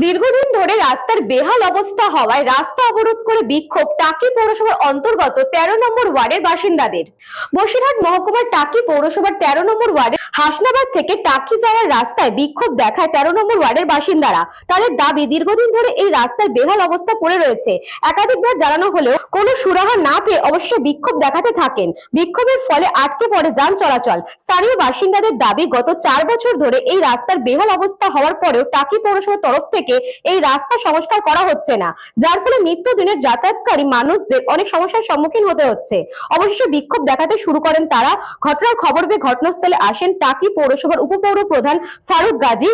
দীর্ঘদিন ধরে রাস্তার বেহাল অবস্থা হওয়ায় রাস্তা অবরোধ করে বিক্ষোভ টাকি পৌরসভার অন্তর্গত ১৩ নম্বর ওয়ার্ডের বাসিন্দাদের। বসিরহাট মহকুমার টাকি পৌরসভার ১৩ নম্বর ওয়ার্ডের হাসনাবাদ থেকে টাকি যাওয়ার রাস্তায় বিক্ষোভ দেখায় ১৩ নম্বর ওয়ার্ডের বাসিন্দারা। তাদের দাবি, দীর্ঘদিন ধরে এই রাস্তার বেহাল অবস্থা পড়ে রয়েছে। একাধিকবার জানানো হলেও কোনো সুরাহা না পেয়ে অবশ্য বিক্ষোভ দেখাতে থাকেন। বিক্ষোভের ফলে আটকে পড়ে যান চলাচল। স্থানীয় বাসিন্দাদের দাবি, গত ৪ বছর ধরে এই রাস্তার বেহাল অবস্থা হওয়ার পরেও টাকি পৌরসভার তরফ থেকে এই রাস্তা সংস্কার করা হচ্ছে না, যার ফলে নিত্যদিনের যাতায়াতকারী মানুষদের অনেক সমস্যার সম্মুখীন হতে হচ্ছে। অবশেষে বিক্ষোভ দেখাতে শুরু করেন তারা। ঘটনার খবর পেয়ে ঘটনাস্থলে আসেন টাকি পৌরসভার উপপৌর প্রধান ফারুক গাজী।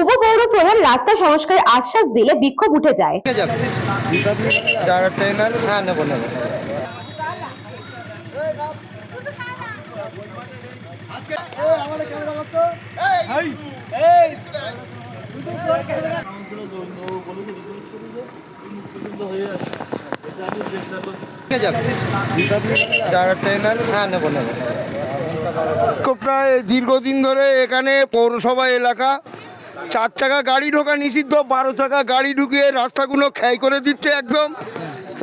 উপপৌর প্রধান রাস্তা সংস্কারের আশ্বাস দিলে বিক্ষোভ উঠে যায়। প্রায় দীর্ঘদিন ধরে এখানে পৌরসভা এলাকা ৪ চাকা গাড়ি ঢোকা নিষিদ্ধ, ১২ চাকা গাড়ি ঢুকিয়ে রাস্তাগুলো ক্ষয় করে দিচ্ছে। একদম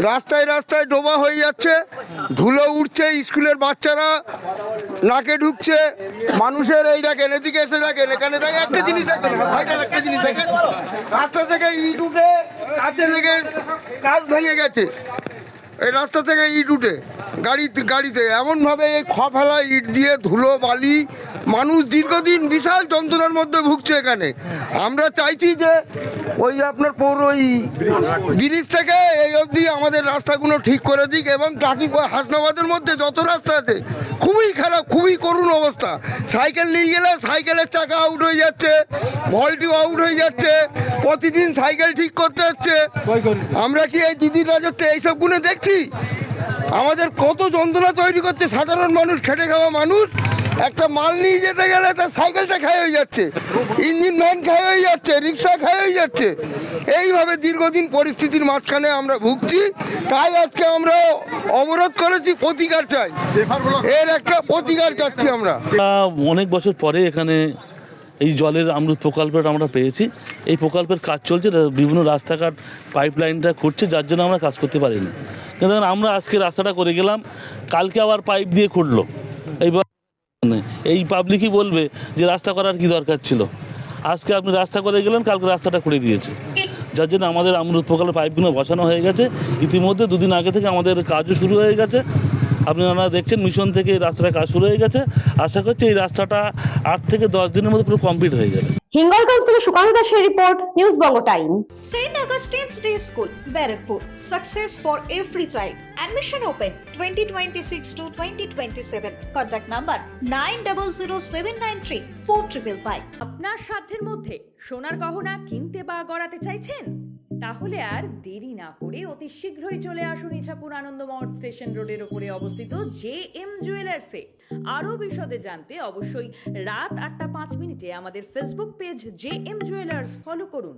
রাস্তায় রাস্তায় ডোবা হয়ে যাচ্ছে, ধুলো উঠছে, স্কুলের বাচ্চারা নাকে ঢুকছে। মানুষের এই দেখেন, এদিকে এসে দেখেন, এখানে দেখেন একটা জিনিস দেখেন, ভাইটাল একটা জিনিস দেখেন, রাস্তা থেকে ইট উঠে কাছে লেগে কাজ ভেঙে গেছে। এই রাস্তা থেকে ইট উঠে গাড়িতে এমনভাবে এই ফেলা ইট দিয়ে ধুলো বালি, মানুষ দীর্ঘদিন বিশাল যন্ত্রণার মধ্যে ভুগছে এখানে। আমরা চাইছি যে ওই আপনার পৌর ওই ব্রিজ থেকে এই অবধি আমাদের রাস্তাগুলো ঠিক করে দিক, এবং টাকি হাসনাবাদের মধ্যে যত রাস্তা আছে খুবই খারাপ, খুবই করুণ অবস্থা। সাইকেল নিয়ে গেলে সাইকেলের চাকা আউট হয়ে যাচ্ছে, ভলটিও আউট হয়ে যাচ্ছে, প্রতিদিন সাইকেল ঠিক করতে হচ্ছে। আমরা কি এই দিদির রাজত্বে এইসবগুলো দেখছি? আমাদের কত যন্ত্রণা তৈরি করছে সাধারণ মানুষ, খেটে খাওয়া মানুষ। একটা মাল নিয়ে যেতে গেলে তার সাইকেলটা খাই হয়ে যাচ্ছে, ইঞ্জিন ভ্যান খাই হয়ে যাচ্ছে, রিক্সা খাই হয়ে যাচ্ছে। এইভাবে দীর্ঘদিন পরিস্থিতির মাঝখানে আমরা ভুগছি। তাই আজকে আমরা অবরোধ করেছি, প্রতিকার চাই, এর একটা প্রতিকার চাচ্ছি আমরা। অনেক বছর পরে এখানে এই জলের অমৃত প্রকল্পটা আমরা পেয়েছি। এই প্রকল্পের কাজ চলছে, বিভিন্ন রাস্তাঘাট পাইপ লাইনটা করছে, যার জন্য আমরা কাজ করতে পারিনি। কিন্তু আমরা আজকে রাস্তাটা করে গেলাম, কালকে আবার পাইপ দিয়ে খুঁড়লো। এই পাবলিকই বলবে যে রাস্তা করার কি দরকার ছিল। আজকে আপনি রাস্তা করে গেলেন, কালকে রাস্তাটা করে দিয়েছে, যার জন্য আমাদের অমৃত প্রকল্পের পাইপগুলো বসানো হয়ে গেছে। ইতিমধ্যে 2 দিন আগে থেকে আমাদের কাজও শুরু হয়ে গেছে। আপনারা দেখছেন মিশন থেকে এই রাস্তার কাজ শুরু হয়ে গেছে। আশা করছি এই রাস্তাটা 8 থেকে 10 দিনের মধ্যে পুরো কমপ্লিট হয়ে যাবে। হিঙ্গলগঞ্জ থেকে সুকান্ত দাসের report, news Banga time. St. Augustine's Day School, Barrackpur. Success for every child. Admission open 2026 to 2027. Contact number 9007934555. আপনার সাধ্যের মধ্যে সোনার গহনা কিনতে বা গড়াতে চাইছেন? তাহলে আর দেরি না করে অতি শীঘ্রই চলে আসুন ইছাপুর আনন্দমঠ স্টেশন রোডের উপরে অবস্থিত JM জুয়েলার্সে। আরও বিশদে জানতে অবশ্যই রাত 8টা 5 মিনিটে আমাদের Facebook page JM jewellers follow করুন।